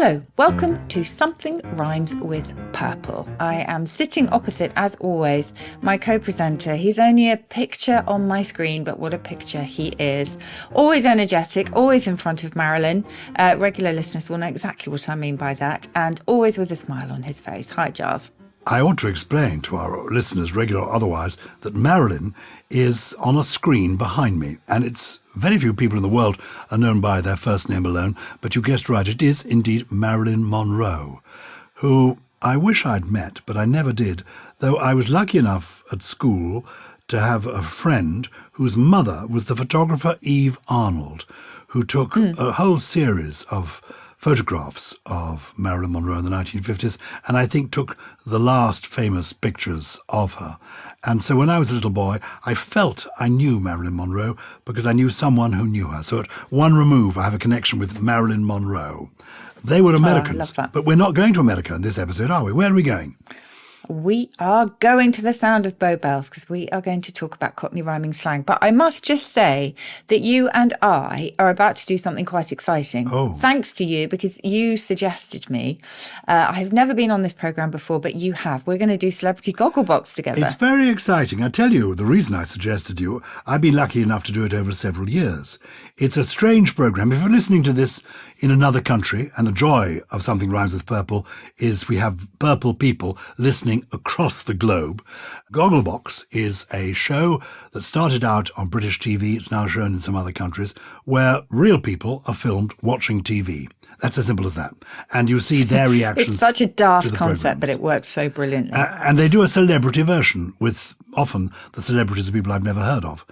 Hello, welcome to Something Rhymes with Purple. I am sitting opposite, as always, my co-presenter. He's only a picture on my screen, but what a picture he is. Always energetic, always in front of Marilyn. Regular listeners will know exactly what I mean by that, and always with a smile on his face. Hi, Gyles. I ought to explain to our listeners, regular or otherwise, that Marilyn is on a screen behind me, and it's very few people in the world are known by their first name alone, but you guessed right, it is indeed Marilyn Monroe, who I wish I'd met, but I never did, though I was lucky enough at school to have a friend whose mother was the photographer Eve Arnold, who took a whole series of photographs of Marilyn Monroe in the 1950s, and I think took the last famous pictures of her. And so when I was a little boy, I felt I knew Marilyn Monroe because I knew someone who knew her. So at one remove, I have a connection with Marilyn Monroe. They were Americans, but we're not going to America in this episode, are we? Where are we going? We are going to the sound of Bow Bells because we are going to talk about Cockney rhyming slang. But I must just say that you and I are about to do something quite exciting. Oh. Thanks to you, because you suggested me. I have never been on this programme before, but you have. We're going to do Celebrity Gogglebox together. It's very exciting. I tell you, the reason I suggested you, I've been lucky enough to do it over several years. It's a strange programme. If you're listening to this in another country, and the joy of Something Rhymes with Purple is we have purple people listening across the globe. Gogglebox is a show that started out on British TV. It's now shown in some other countries where real people are filmed watching TV. That's as simple as that. And you see their reactions. It's such a daft programs. concept, but it works so brilliantly. And they do a celebrity version with often the celebrities of people I've never heard of.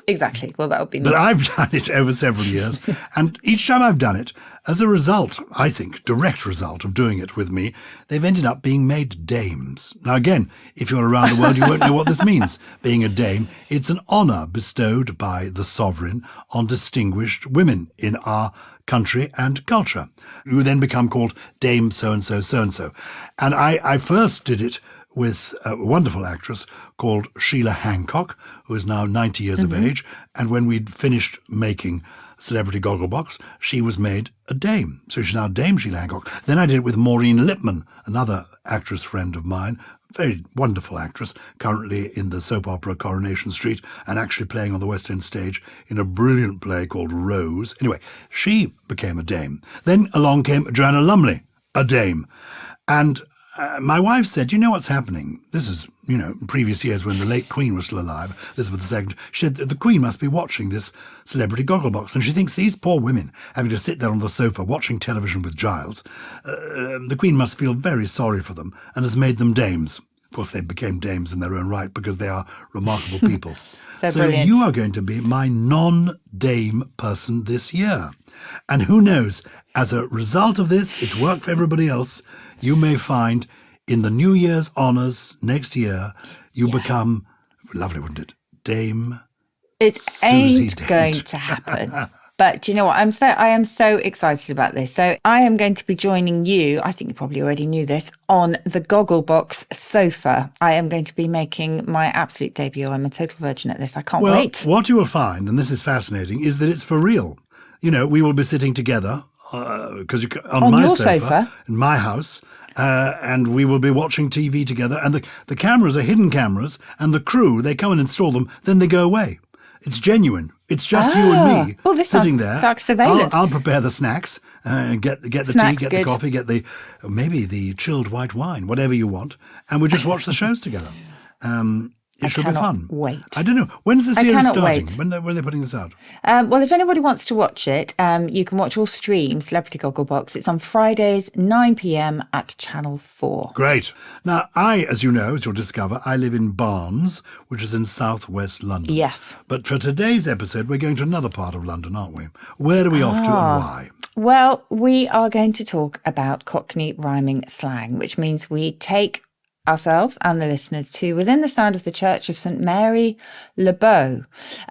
Exactly. Well, that would be me. But I've done it over several years. And each time I've done it, as a result, I think, direct result of doing it with me, they've ended up being made dames. Now, again, if you're around the world, you won't know what this means. Being a dame, it's an honour bestowed by the sovereign on distinguished women in our country and culture, who then become called Dame so-and-so, so-and-so. And I first did it with a wonderful actress called Sheila Hancock, who is now 90 years of age. And when we'd finished making Celebrity Gogglebox, she was made a dame. So she's now Dame Sheila Hancock. Then I did it with Maureen Lipman, another actress friend of mine, very wonderful actress, currently in the soap opera Coronation Street and actually playing on the West End stage in a brilliant play called Rose. Anyway, she became a dame. Then along came Joanna Lumley, a dame. And my wife said, you know what's happening? This is, in previous years when the late Queen was still alive, Elizabeth II. She said the Queen must be watching this Celebrity Gogglebox. And she thinks these poor women having to sit there on the sofa watching television with Gyles, the Queen must feel very sorry for them and has made them dames. Of course, they became dames in their own right because they are remarkable people. So you are going to be my non-dame person this year. And who knows, as a result of this, it's worked for everybody else, you may find in the New Year's honours next year, you become, lovely, wouldn't it, Dame It Susie ain't Dent. going to happen. But do you know what? I am so excited about this. So I am going to be joining you, I think you probably already knew this, on the Gogglebox sofa. I am going to be making my absolute debut. I'm a total virgin at this. I can't wait. What you will find, and this is fascinating, is that it's for real. We will be sitting together because on my your sofa in my house, and we will be watching TV together. And the cameras are hidden cameras, and the crew, they come and install them, then they go away. It's genuine. It's just you and me sitting there. Like surveillance. I'll prepare the snacks, get the Snacks, tea, get the coffee, get maybe the chilled white wine, whatever you want, and we just watch the shows together. It should be fun. Wait. I don't know. When's the series starting? Wait. When are they putting this out? Well, if anybody wants to watch it, you can watch all streams, Celebrity Gogglebox. It's on Fridays, 9 p.m. at Channel 4. Great. Now, as you know, as you'll discover, I live in Barnes, which is in southwest London. Yes. But for today's episode, we're going to another part of London, aren't we? Where are we off to and why? Well, we are going to talk about Cockney rhyming slang, which means we take ourselves and the listeners to within the sound of the Church of St Mary le Bow.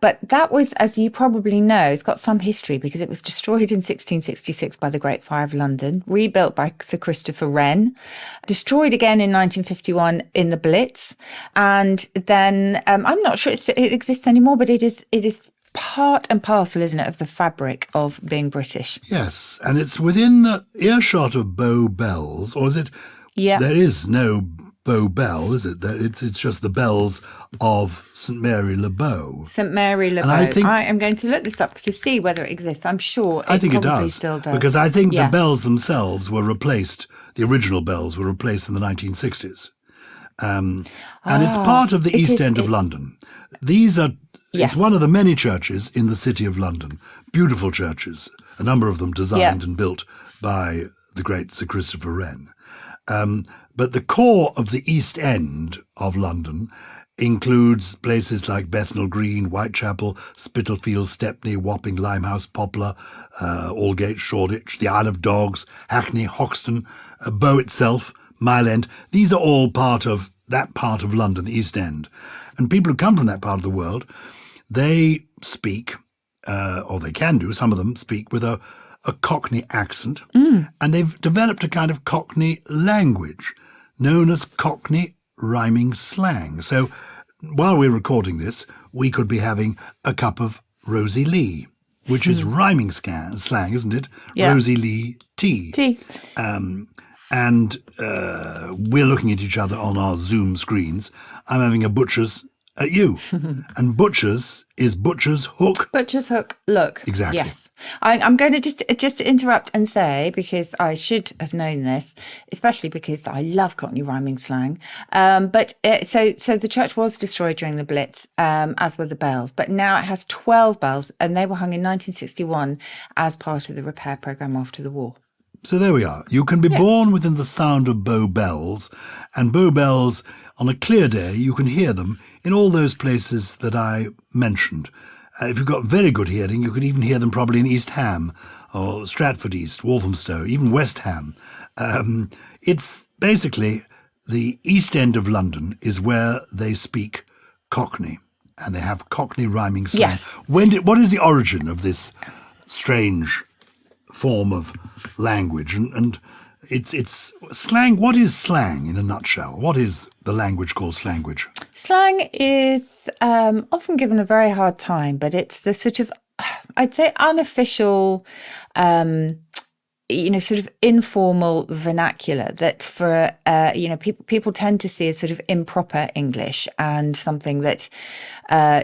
But that was, as you probably know, it's got some history because it was destroyed in 1666 by the Great Fire of London, rebuilt by Sir Christopher Wren, destroyed again in 1951 in the Blitz, and then I'm not sure it exists anymore, but it is part and parcel, isn't it, of the fabric of being British. Yes, and it's within the earshot of Bow Bells, or is it? Yeah. There is no Bow Bell, is it? It's just the bells of St Mary Le Bow. St Mary Le Bow. I am going to look this up to see whether it exists. I'm sure I think it probably does, still does. because I think the bells themselves were replaced. The original bells were replaced in the 1960s, and it's part of the East End of London. These are. Yes. It's one of the many churches in the city of London. Beautiful churches, a number of them designed and built by the great Sir Christopher Wren. But the core of the East End of London includes places like Bethnal Green, Whitechapel, Spitalfields, Stepney, Wapping, Limehouse, Poplar, Aldgate, Shoreditch, the Isle of Dogs, Hackney, Hoxton, Bow itself, Mile End. These are all part of that part of London, the East End. And people who come from that part of the world, they speak, or they can do, some of them speak with a Cockney accent, and they've developed a kind of Cockney language known as Cockney rhyming slang. So while we're recording this, we could be having a cup of Rosie Lee, which is rhyming slang, isn't it? Yeah. Rosie Lee tea. And we're looking at each other on our Zoom screens. I'm having a butcher's at you. And butcher's is butcher's hook. Butcher's hook, look. Exactly. Yes. I'm going to just interrupt and say, because I should have known this, especially because I love Cockney rhyming slang. So the church was destroyed during the Blitz, as were the bells. But now it has 12 bells, and they were hung in 1961 as part of the repair programme after the war. So there we are. You can be born within the sound of Bow Bells, and Bow Bells, on a clear day, you can hear them in all those places that I mentioned. If you've got very good hearing, you could even hear them probably in East Ham, or Stratford East, Walthamstow, even West Ham. It's basically the East End of London is where they speak Cockney, and they have Cockney rhyming slang. Yes. What is the origin of this strange form of language, and it's slang? What is slang in a nutshell? What is the language called slanguage? Slang is often given a very hard time, but it's the sort of, I'd say, unofficial, sort of informal vernacular that for, people tend to see as sort of improper English and something that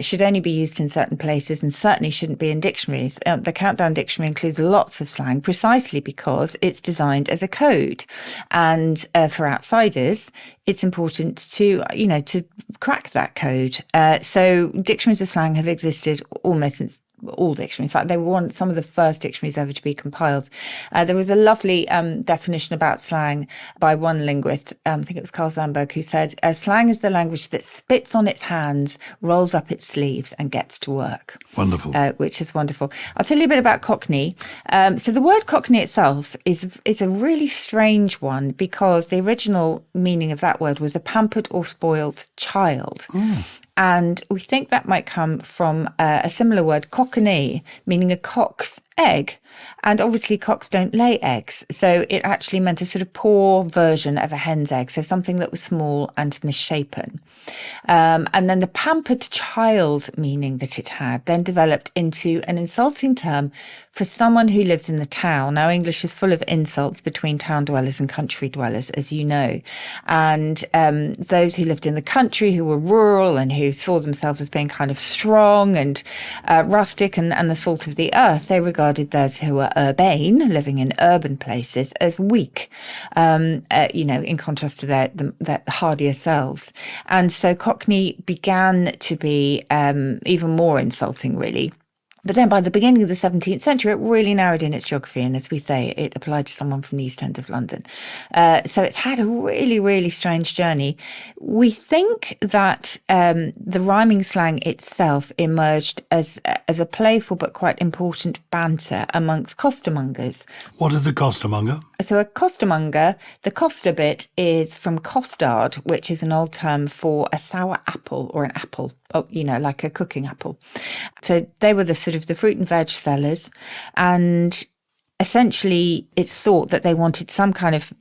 should only be used in certain places and certainly shouldn't be in dictionaries. The Countdown Dictionary includes lots of slang precisely because it's designed as a code. And for outsiders, it's important to crack that code. So dictionaries of slang have existed almost since all dictionaries. In fact, they were some of the first dictionaries ever to be compiled. There was a lovely definition about slang by one linguist, I think it was Carl Sandburg, who said, slang is the language that spits on its hands, rolls up its sleeves and gets to work. Wonderful. Which is wonderful. I'll tell you a bit about Cockney. So the word Cockney itself is a really strange one because the original meaning of that word was a pampered or spoiled child. And we think that might come from a similar word, cockney, meaning a cock's egg. And obviously cocks don't lay eggs. So it actually meant a sort of poor version of a hen's egg. So something that was small and misshapen. And then the pampered child meaning that it had then developed into an insulting term for someone who lives in the town. Now, English is full of insults between town dwellers and country dwellers, as you know. And those who lived in the country, who were rural and who saw themselves as being kind of strong and rustic and the salt of the earth, they regarded those who were urbane, living in urban places, as weak, in contrast to their hardier selves. And so Cockney began to be even more insulting, really. But then by the beginning of the 17th century, it really narrowed in its geography. And as we say, it applied to someone from the East End of London. So it's had a really, really strange journey. We think that the rhyming slang itself emerged as a playful but quite important banter amongst costermongers. What is a costermonger? So a costermonger, the coster bit is from costard, which is an old term for a sour apple or an apple, like a cooking apple. So they were the sort of the fruit and veg sellers. And essentially, it's thought that they wanted some kind of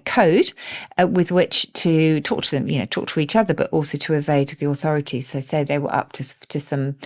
code with which to talk to them, talk to each other, but also to evade the authorities. So say they were up to some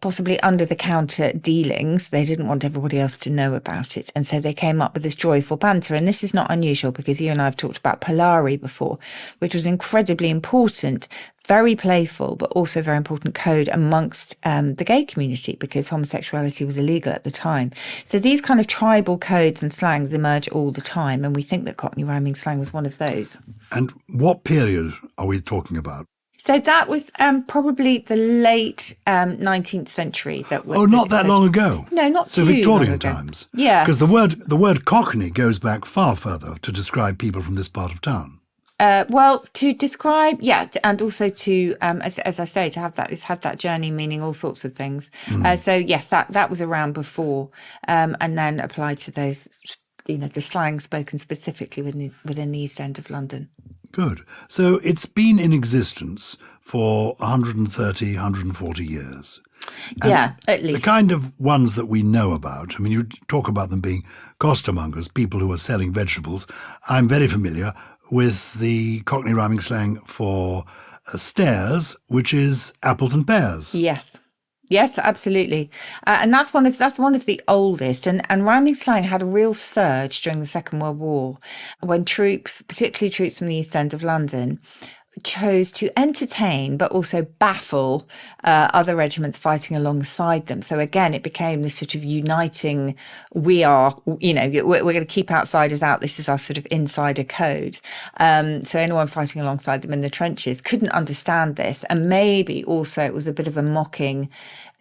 possibly under-the-counter dealings. They didn't want everybody else to know about it. And so they came up with this joyful banter. And this is not unusual because you and I have talked about Polari before, which was incredibly important, very playful, but also very important code amongst the gay community because homosexuality was illegal at the time. So these kind of tribal codes and slangs emerge all the time, and we think that Cockney rhyming slang was one of those. And what period are we talking about? So that was probably the late 19th century. Not that long ago. No, not so too Victorian long ago. times. Yeah. Because the word Cockney goes back far further to describe people from this part of town. Well, to describe, and also to, as I say, to have that, it's had that journey meaning all sorts of things. So yes, that was around before, and then applied to those, the slang spoken specifically within the East End of London. Good. So it's been in existence for 130, 140 years. And at least. The kind of ones that we know about, I mean, you talk about them being costermongers, people who are selling vegetables. I'm very familiar with the Cockney rhyming slang for stairs, which is apples and pears. Yes, absolutely. And that's one of the oldest. And rhyming slang had a real surge during the Second World War when troops, particularly troops from the East End of London, chose to entertain but also baffle other regiments fighting alongside them. So again, it became this sort of uniting, we're going to keep outsiders out. This is our sort of insider code. So anyone fighting alongside them in the trenches couldn't understand this. And maybe also it was a bit of a mocking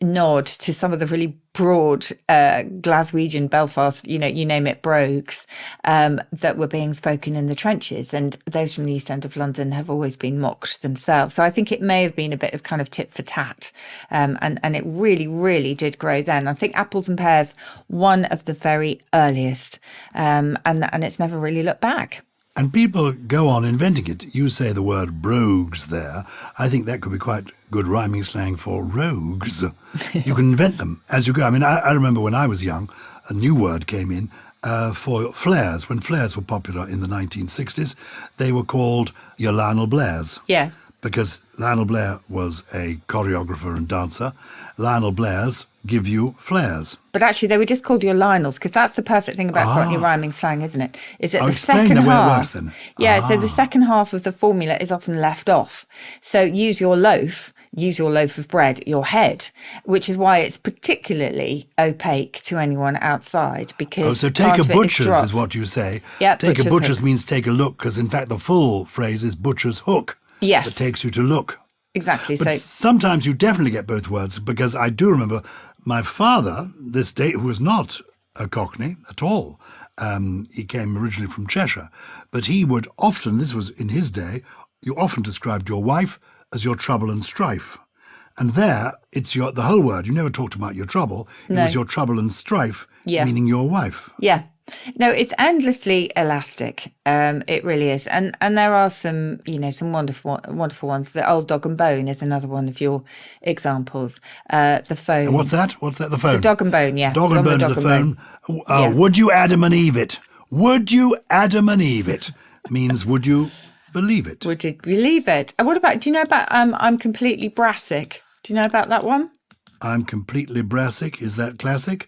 nod to some of the really broad Glaswegian, Belfast, you name it, brogues that were being spoken in the trenches. And those from the East End of London have always been mocked themselves. So I think it may have been a bit of kind of tit for tat. And it really, really did grow then. I think apples and pears, one of the very earliest. And it's never really looked back. And people go on inventing it. You say the word brogues there. I think that could be quite good rhyming slang for rogues. You can invent them as you go. I mean, I remember when I was young, a new word came in for flares. When flares were popular in the 1960s, they were called your Lionel Blairs. Yes. Because Lionel Blair was a choreographer and dancer. Lionel Blairs give you flares. But actually, they were just called your Lionels, because that's the perfect thing about Cockney rhyming slang, isn't it? Is that the second half? Way it works then. Yeah, so the second half of the formula is often left off. So use your loaf of bread, your head, which is why it's particularly opaque to anyone outside. Because so take a butcher's is what you say. Yeah, take a butcher's means take a look, because in fact the full phrase is butcher's hook. Yes. That takes you to look. Exactly. But sometimes you definitely get both words, because I do remember my father, this day, who was not a Cockney at all. He came originally from Cheshire, but he would often, this was in his day, you often described your wife as your trouble and strife. And there, it's the whole word. You never talked about your trouble. It was your trouble and strife, meaning your wife. Yeah. No, it's endlessly elastic. It really is. And there are some, some wonderful ones. The old dog and bone is another one of your examples. The phone. And what's that? The phone? The dog and bone, yeah. Dog and bone is the phone. Would you Adam and Eve it? Would you Adam and Eve it? Means would you believe it? Would you believe it? And what about, do you know about I'm completely brassic? Do you know about that one? I'm completely brassic. Is that classic?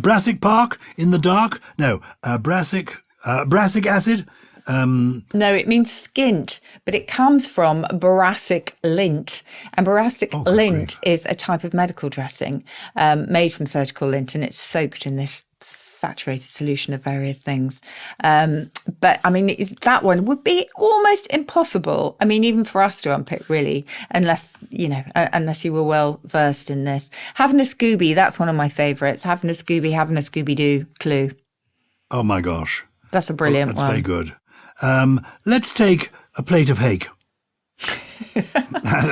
Brassic Park in the dark? No, brassic acid? No, it means skint, but it comes from boracic lint. And boracic lint is a type of medical dressing made from surgical lint, and it's soaked in this saturated solution of various things. But I mean, that one would be almost impossible. I mean, even for us to unpick, really, unless you were well versed in this. Having a Scooby, that's one of my favourites. Having a Scooby, having a Scooby-Doo, Clue. Oh my gosh. That's a brilliant one. That's very good. Let's take a plate of hake. Did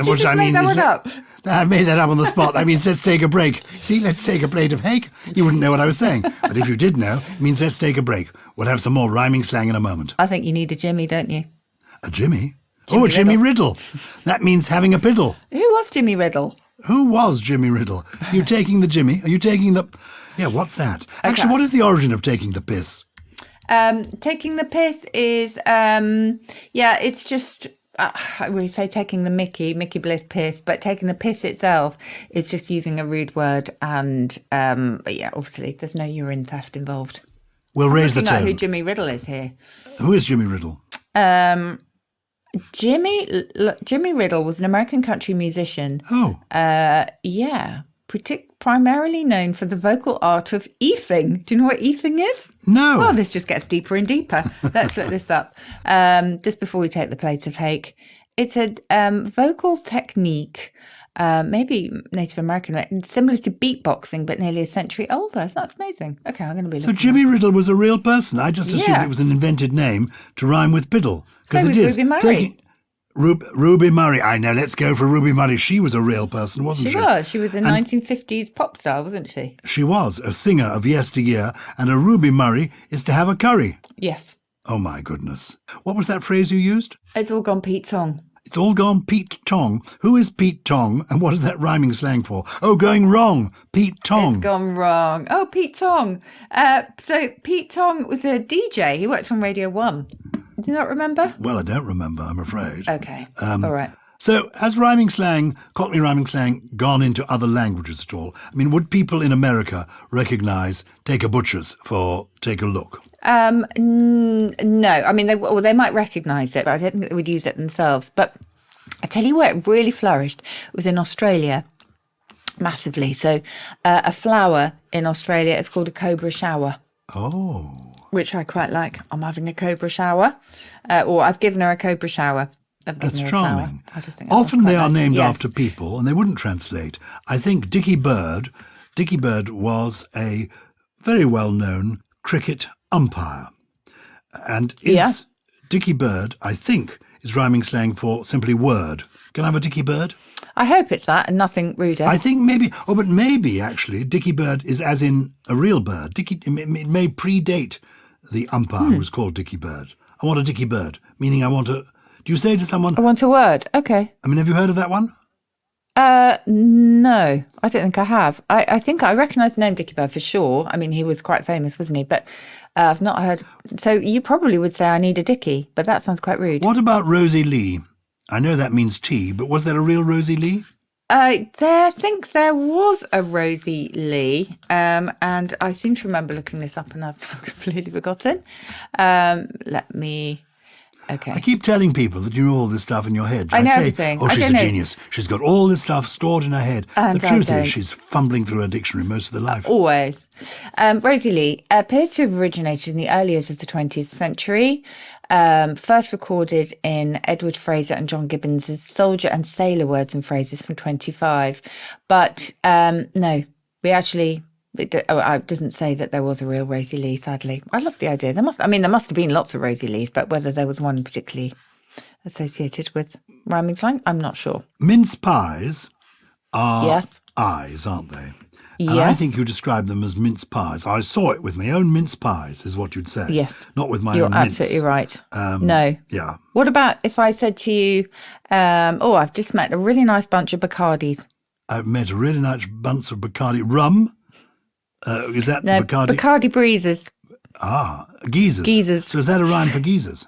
you just make that one up? I made that up on the spot. That means let's take a break. See, let's take a plate of hake. You wouldn't know what I was saying. But if you did know, it means let's take a break. We'll have some more rhyming slang in a moment. I think you need a Jimmy, don't you? A Jimmy? Jimmy Riddle. That means having a piddle. Who was Jimmy Riddle? Who was Jimmy Riddle? Are you taking the Jimmy? Are you taking the... Yeah, what's that? Actually, what is the origin of taking the piss? Taking the piss is, it's just, we say taking the Mickey Bliss piss, but taking the piss itself is just using a rude word. And, obviously there's no urine theft involved. We'll raise the tone. Who Jimmy Riddle is here. Who is Jimmy Riddle? Jimmy Riddle was an American country musician. Oh. Primarily known for the vocal art of eefing. Do you know what eefing is? No. Well, this just gets deeper and deeper. Let's look this up. Just before we take the plates of hake. It's a vocal technique, maybe Native American, similar to beatboxing, but nearly a century older. So that's amazing. Okay, I'm going to be looking. So Jimmy Riddle was a real person. I just assumed it was an invented name to rhyme with biddle. Because it is. Ruby Murray. Ruby Murray. I know. Let's go for Ruby Murray. She was a real person, wasn't she? She was a 1950s pop star, wasn't she? She was a singer of yesteryear, and a Ruby Murray is to have a curry. Yes. Oh, my goodness. What was that phrase you used? It's all gone Pete Tong. It's all gone Pete Tong. Who is Pete Tong, and what is that rhyming slang for? Oh, going wrong. Pete Tong. It's gone wrong. Oh, Pete Tong. So Pete Tong was a DJ. He worked on Radio 1. Do you not remember? Well, I don't remember, I'm afraid. Okay. All right. So has rhyming slang, Cockney rhyming slang, gone into other languages at all? I mean, would people in America recognise take a butcher's for take a look? No. I mean, they might recognise it, but I don't think they would use it themselves. But I tell you where it really flourished was in Australia, massively. So a flower in Australia is called a cobra shower. Oh. Which I quite like. I'm having a cobra shower. Or I've given her a cobra shower. That's charming. Often they are named after people, and they wouldn't translate. I think Dickie Bird was a very well-known cricket umpire. And Dickie Bird, I think, is rhyming slang for simply word. Can I have a Dickie Bird? I hope it's that and nothing ruder. I think maybe actually Dickie Bird is as in a real bird. It may predate the umpire who was called Dickie Bird. I want a Dickie Bird, meaning I want a... Do you say to someone... I want a word. Okay. I mean, have you heard of that one? No, I don't think I have. I think I recognise the name Dickie Bird for sure. I mean, he was quite famous, wasn't he? But I've not heard... So you probably would say I need a Dickie, but that sounds quite rude. What about Rosie Lee? I know that means tea, but was there a real Rosie Lee? I think there was a Rosie Lee, and I seem to remember looking this up and I've completely forgotten. Let me... Okay. I keep telling people that you know all this stuff in your head. I know say, everything. Oh, she's a genius. She's got all this stuff stored in her head. The truth is she's fumbling through her dictionary most of the life. Always. Rosie Lee appears to have originated in the early years of the 20th century. First recorded in Edward Fraser and John Gibbons' Soldier and Sailor Words and Phrases from 25. But no, we actually... It doesn't say that there was a real Rosie Lee, sadly. I love the idea. There must have been lots of Rosie Lees, but whether there was one particularly associated with rhyming slang, I'm not sure. Mince pies are eyes, aren't they? Yes. And I think you describe them as mince pies. I saw it with my own mince pies, is what you'd say. Yes. Not with my You're own mince. You're absolutely right. No. Yeah. What about if I said to you, I've just met a really nice bunch of Bacardis. I've met a really nice bunch of Bacardi rum. Is that Bacardi? Bacardi breezes. Ah, geezers. Geezers. So is that a rhyme for geezers?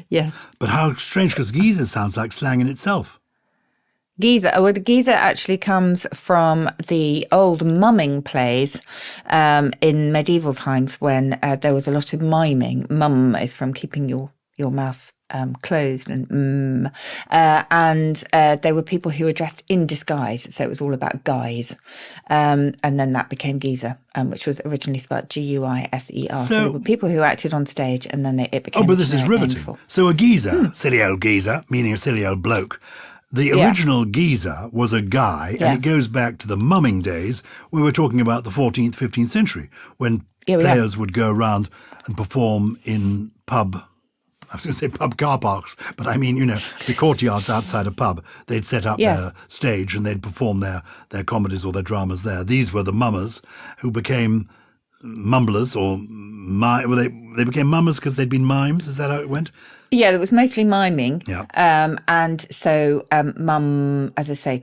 Yes. But how strange, because geezers sounds like slang in itself. Geezer. Well, the geezer actually comes from the old mumming plays in medieval times when there was a lot of miming. Mum is from keeping your mouth closed, and there were people who were dressed in disguise, so it was all about guise, and then that became geezer, which was originally spelled Guiser. So there were people who acted on stage, and then it became... Oh, but this is riveting. So a geezer, silly old geezer, meaning a silly old bloke. The original geezer was a guy, and it goes back to the mumming days. We were talking about the 14th, 15th century, when players would go around and perform in I was going to say pub car parks, but I mean, the courtyards outside a pub. They'd set up their stage and they'd perform their comedies or their dramas there. These were the mummers who became mumblers or they became mummers because they'd been mimes. Is that how it went? Yeah, it was mostly miming. Yeah. And so mum, as I say,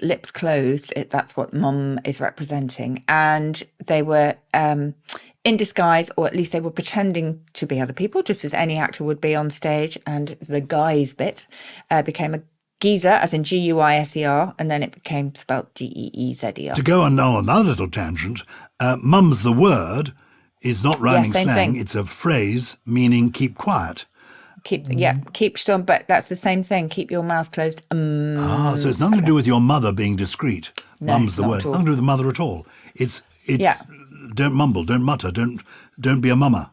lips closed. That's what mum is representing. And they were in disguise, or at least they were pretending to be other people, just as any actor would be on stage. And the guise bit became a geezer, as in Guiser, and then it became spelt Geezer. To go on now another little tangent, mum's the word is not rhyming same slang. thing. It's a phrase meaning keep quiet. Keep still, but that's the same thing. Keep your mouth closed. So it's nothing to do with your mother being discreet. No, Mum's the not word. at all. Nothing to do with the mother at all. It's don't mumble, don't mutter, don't be a mummer.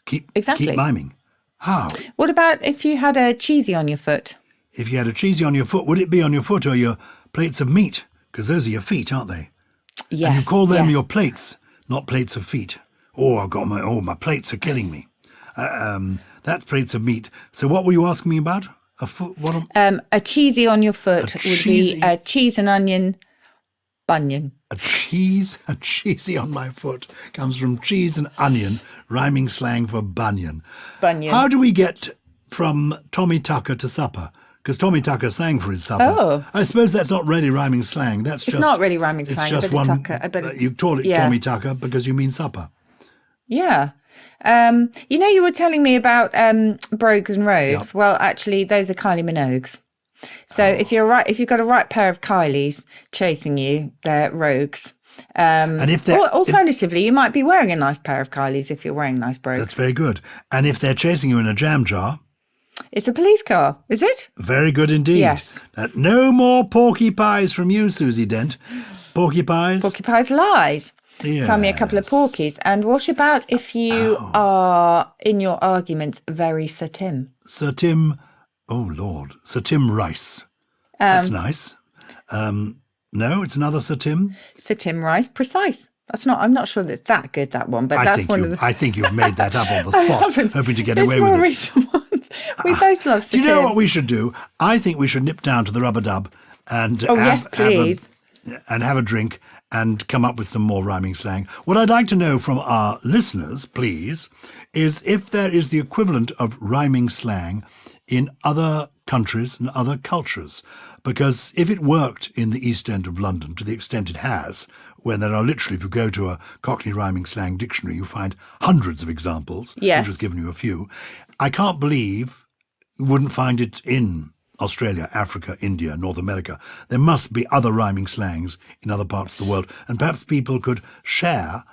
Keep miming. How? What about if you had a cheesy on your foot? If you had a cheesy on your foot, would it be on your foot or your plates of meat? Because those are your feet, aren't they? Yes. And you call them your plates, not plates of feet. Oh, I've got my plates are killing me. That's plates of meat. So what were you asking me about? A foot? What? A cheesy on your foot would be a cheese and onion bunion. A cheesy on my foot comes from cheese and onion, rhyming slang for bunion. Bunion. How do we get from Tommy Tucker to supper? Because Tommy Tucker sang for his supper. Oh. I suppose that's not really rhyming slang. It's not really rhyming slang. It's just a bit one. of Tucker, You call it Tommy Tucker because you mean supper. Yeah. You were telling me about brogues and rogues. Yep. Well, actually, those are Kylie Minogues. So if you've got a right pair of Kylies chasing you, they're rogues. And if alternatively, you might be wearing a nice pair of Kylies if you're wearing nice brogues. That's very good. And if they're chasing you in a jam jar, it's a police car, is it? Very good indeed. Yes. No more porky pies from you, Susie Dent. Porky pies? Porky pies lies. Yes. Tell me a couple of porkies. And what about if you are, in your arguments, very Sir Tim? Sir Tim, oh Lord, Sir Tim Rice. That's nice. No, it's another Sir Tim. Sir Tim Rice, precise. I'm not sure that's that good, that one, but I think you've made that up on the spot, hoping to get away with it. Recent ones. We both love Sir Tim. Do you know what we should do? I think we should nip down to the Rubber Dub and yes, please. Have a drink and come up with some more rhyming slang. What I'd like to know from our listeners, please, is if there is the equivalent of rhyming slang in other countries and other cultures. Because if it worked in the East End of London to the extent it has, where there are literally, if you go to a Cockney rhyming slang dictionary, you find hundreds of examples. Yes. I've just given you a few. I can't believe you wouldn't find it in Australia, Africa, India, North America. There must be other rhyming slangs in other parts of the world. And perhaps people could share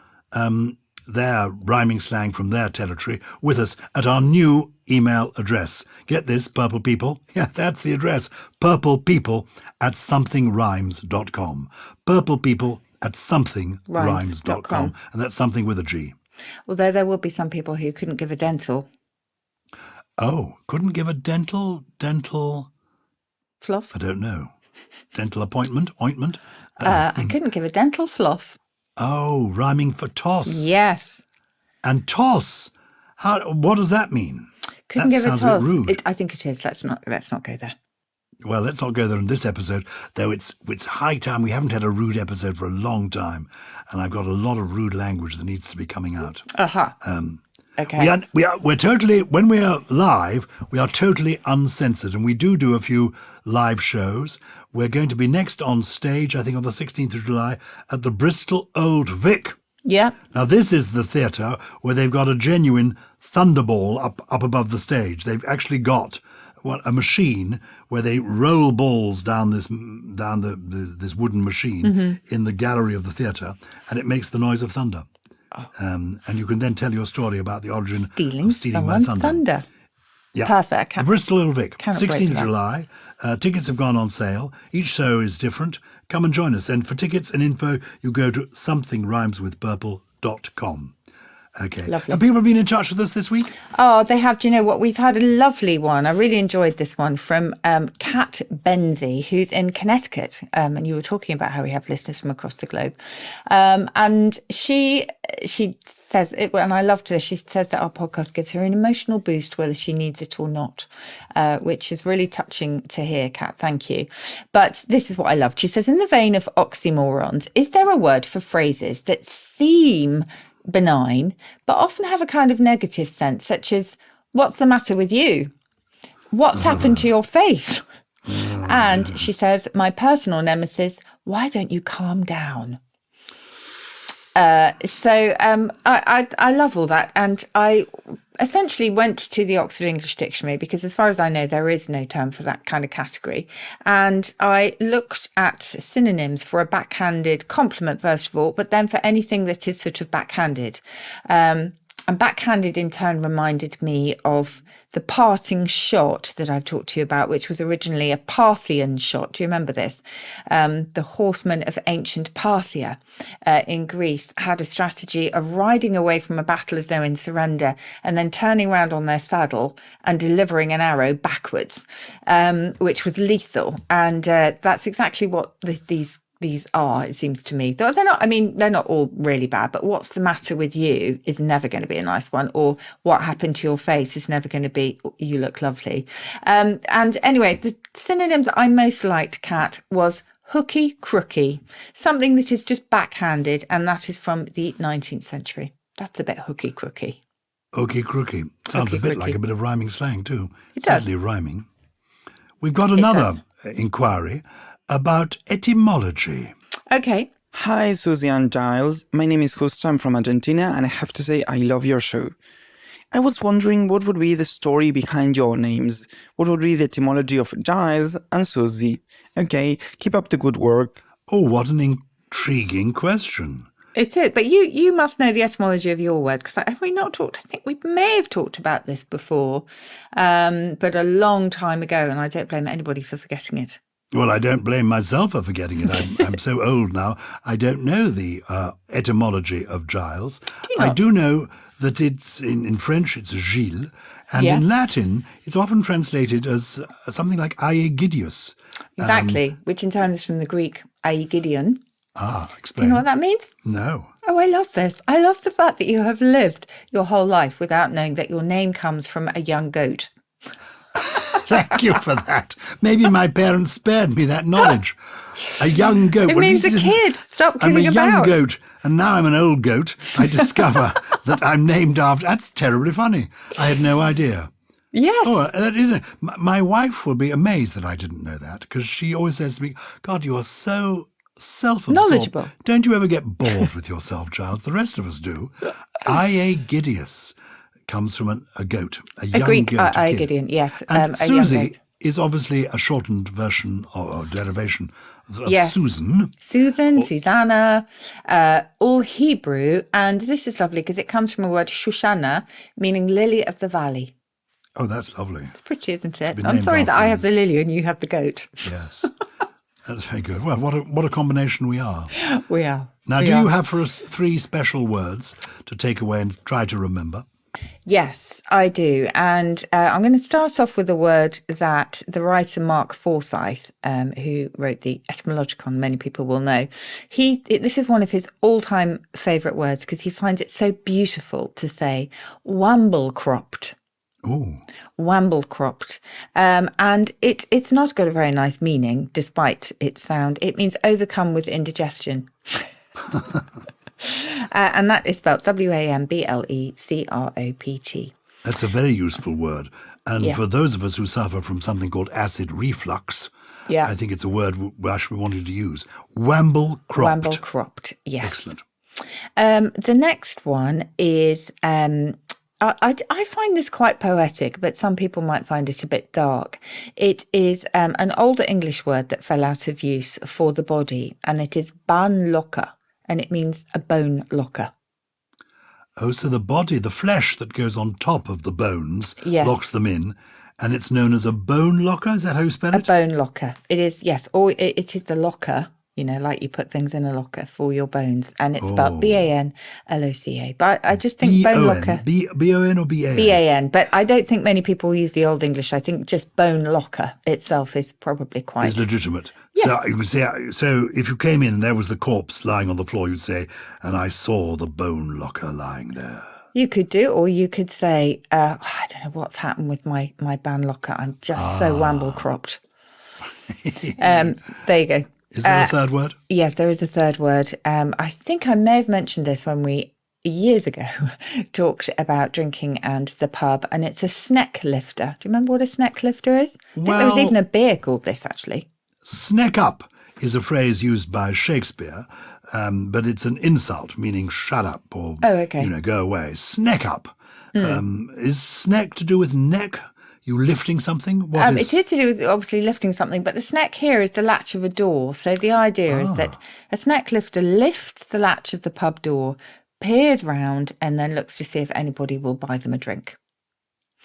their rhyming slang from their territory with us at our new email address. Get this, Purple People. Yeah, that's the address. purplepeople@somethingrhymes.com. purplepeople@somethingrhymes.com. And that's something with a G. Although there will be some people who couldn't give a dental. Oh, couldn't give a dental floss? I don't know. Dental ointment? I couldn't give a dental floss. Oh, rhyming for toss. Yes. And toss. What does that mean? Couldn't give a toss. Sounds a bit rude. I think it is. Let's not go there. Well, let's not go there in this episode, though it's high time. We haven't had a rude episode for a long time, and I've got a lot of rude language that needs to be coming out. Okay. We're totally, when we are live, we are totally uncensored, and we do a few live shows. We're going to be next on stage, I think on the 16th of July, at the Bristol Old Vic. Yeah. Now, this is the theatre where they've got a genuine thunderball up above the stage. They've actually got a machine where they roll balls down this wooden machine in the gallery of the theatre, and it makes the noise of thunder. And you can then tell your story about the origin of stealing my thunder. Yeah. Perfect. The Bristol Old Vic, 16th of that. July. Tickets have gone on sale. Each show is different. Come and join us. And for tickets and info, you go to somethingrhymeswithpurple.com. Okay. Lovely. Have people been in touch with us this week? Oh, they have. Do you know what? We've had a lovely one. I really enjoyed this one from Kat Benzie, who's in Connecticut. And you were talking about how we have listeners from across the globe. And she says, and I loved this, she says that our podcast gives her an emotional boost, whether she needs it or not, which is really touching to hear, Kat. Thank you. But this is what I loved. She says, in the vein of oxymorons, is there a word for phrases that seem benign, but often have a kind of negative sense, such as, what's the matter with you? What's happened to your face? And she says, my personal nemesis, why don't you calm down? I love all that. And I essentially went to the Oxford English Dictionary because, as far as I know, there is no term for that kind of category. And I looked at synonyms for a backhanded compliment, first of all, but then for anything that is sort of backhanded. And backhanded in turn reminded me of the parting shot that I've talked to you about, which was originally a Parthian shot. Do you remember this? The horsemen of ancient Parthia in Greece had a strategy of riding away from a battle as though in surrender and then turning around on their saddle and delivering an arrow backwards, which was lethal. And that's exactly what these are, it seems to me. They're not, I mean, they're not all really bad, but what's the matter with you is never going to be a nice one. Or what happened to your face is never going to be, you look lovely. And anyway, the synonyms that I most liked, Kat, was hooky crooky, something that is just backhanded, and that is from the 19th century. That's a bit hooky crooky. Hooky crooky. Sounds a bit like a bit of rhyming slang too. It does. Certainly rhyming. We've got another inquiry about etymology. Okay. Hi, Susie and Gyles. My name is Justo. I'm from Argentina, and I have to say I love your show. I was wondering what would be the story behind your names. What would be the etymology of Gyles and Susie? Okay, keep up the good work. Oh, what an intriguing question. It is, but you must know the etymology of your word, because have we not talked? I think we may have talked about this before, but a long time ago, and I don't blame anybody for forgetting it. Well, I don't blame myself for forgetting it. I'm so old now, I don't know the etymology of Gyles. I do know that it's in French, it's Gilles, and in Latin, it's often translated as something like Aegidius. Exactly, which in turn is from the Greek Aegidion. Explain. You know what that means? No. Oh, I love this. I love the fact that you have lived your whole life without knowing that your name comes from a young goat. Thank you for that. Maybe my parents spared me that knowledge. A young goat. It means a kid. Stop kidding about. I'm a young goat, and now I'm an old goat. I discover that I'm named after... That's terribly funny. I had no idea. Yes. Oh, that is it. My wife will be amazed that I didn't know that, because she always says to me, God, you are so self-absorbed. Knowledgeable. Don't you ever get bored with yourself, Gyles? The rest of us do. Aegidius comes from a goat, a young Greek goat. Aegidion, yes. And a young Susie goat. is obviously a shortened version or derivation of Yes. Susan. Susan, Susanna, all Hebrew. And this is lovely because it comes from a word Shoshana, meaning lily of the valley. Oh, that's lovely. It's pretty, isn't it? Been I'm named sorry that after I you. have the lily and you have the goat. Yes. That's very good. Well, what a combination we are. We are. Now, do you have for us 3 special words to take away and try to remember? Yes, I do. And I'm going to start off with a word that the writer Mark Forsyth, who wrote the Etymologicon, many people will know. This is one of his all-time favourite words because he finds it so beautiful to say, wamblecropped. Oh. Wamblecropped. And it's not got a very nice meaning, despite its sound. It means overcome with indigestion. And that is spelled Wamblecropt. That's a very useful word. And for those of us who suffer from something called acid reflux, I think it's a word we actually wanted to use. Wamblecropped. Wamblecropped, yes. Excellent. The next one is, I find this quite poetic, but some people might find it a bit dark. It is an older English word that fell out of use for the body, and it is banlocker. And it means a bone locker. Oh, so the body, the flesh that goes on top of the bones, locks them in, and it's known as a bone locker? Is that how you spell it? A bone locker. It is, yes. Or it is the locker, you know, like you put things in a locker for your bones. And it's spelled B-A-N-L-O-C-A. But I just think bone locker. B-O-N or B-A-N? B-A-N. But I don't think many people use the Old English. I think just bone locker itself is probably quite... It's legitimate. Yes. So you can say, so if you came in and there was the corpse lying on the floor, you'd say, and I saw the bone locker lying there. You could do, or you could say, I don't know what's happened with my bone locker. I'm just so wamblecropped. There you go. Is there a third word? Yes, there is a third word. I think I may have mentioned this when we years ago talked about drinking and the pub, and it's a sneck lifter. Do you remember what a sneck lifter is? I think there was even a beer called this, actually. Sneck up is a phrase used by Shakespeare, but it's an insult meaning shut up or, go away. Sneck up. Is sneck to do with neck? You lifting something? It is to do with obviously lifting something, but the sneck here is the latch of a door. So the idea is that a sneck lifter lifts the latch of the pub door, peers round, and then looks to see if anybody will buy them a drink.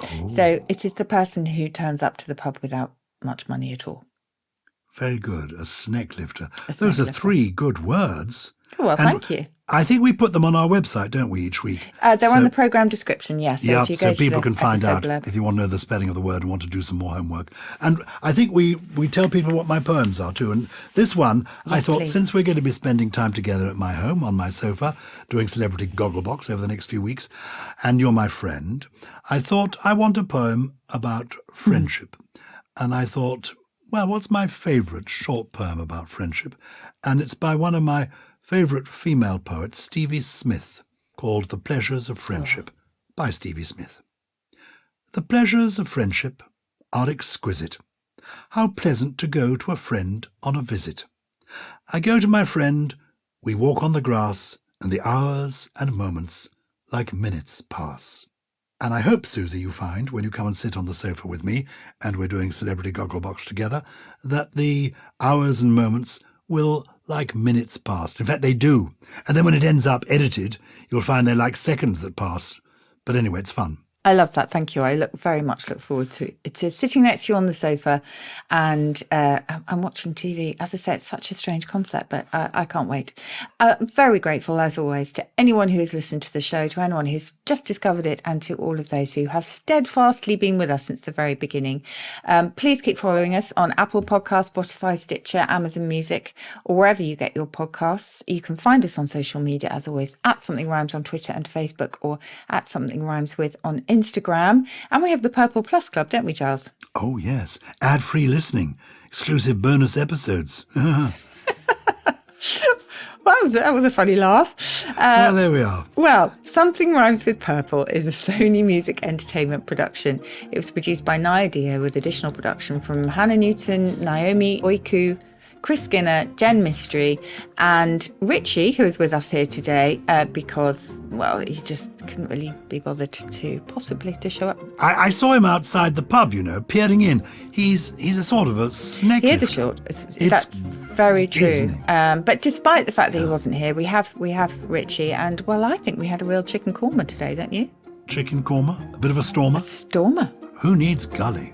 Oh. So it is the person who turns up to the pub without much money at all. Very good. A sneck lifter. Those are 3 good words. Well, thank you. I think we put them on our website, don't we, each week? They're on the programme description, yes. Yeah, so people can find out if you want to know the spelling of the word and want to do some more homework. And I think we tell people what my poems are too. And this one, yes, I thought, please. Since we're going to be spending time together at my home, on my sofa, doing Celebrity Gogglebox over the next few weeks, and you're my friend, I thought I want a poem about friendship. And I thought, well, what's my favourite short poem about friendship? And it's by one of my favourite female poets, Stevie Smith, called The Pleasures of Friendship, by Stevie Smith. The pleasures of friendship are exquisite. How pleasant to go to a friend on a visit. I go to my friend, we walk on the grass, and the hours and moments like minutes pass. And I hope, Susie, you find, when you come and sit on the sofa with me, and we're doing Celebrity Gogglebox together, that the hours and moments will like minutes past. In fact, they do. And then when it ends up edited, you'll find they're like seconds that pass. But anyway, it's fun. I love that. Thank you. I very much look forward to sitting next to you on the sofa and I'm watching TV. As I say, it's such a strange concept, but I can't wait. Very grateful, as always, to anyone who has listened to the show, to anyone who's just discovered it, and to all of those who have steadfastly been with us since the very beginning. Please keep following us on Apple Podcasts, Spotify, Stitcher, Amazon Music, or wherever you get your podcasts. You can find us on social media, as always, at Something Rhymes on Twitter and Facebook, or at Something Rhymes With on Instagram. And we have the Purple Plus Club, don't we, Gyles? Oh, yes. Ad-free listening. Exclusive bonus episodes. Well, that was a funny laugh. Well, there we are. Well, Something Rhymes with Purple is a Sony Music Entertainment production. It was produced by Naya with additional production from Hannah Newton, Naomi Oiku, Chris Skinner, Jen Mystery, and Richie, who is with us here today because, well, he just couldn't really be bothered to show up. I saw him outside the pub, peering in. He's a sort of a snake. He is a short. That's very true. But despite the fact that he wasn't here, we have Richie, and well, I think we had a real chicken korma today, don't you? Chicken korma? A bit of a stormer? A stormer. Who needs gully?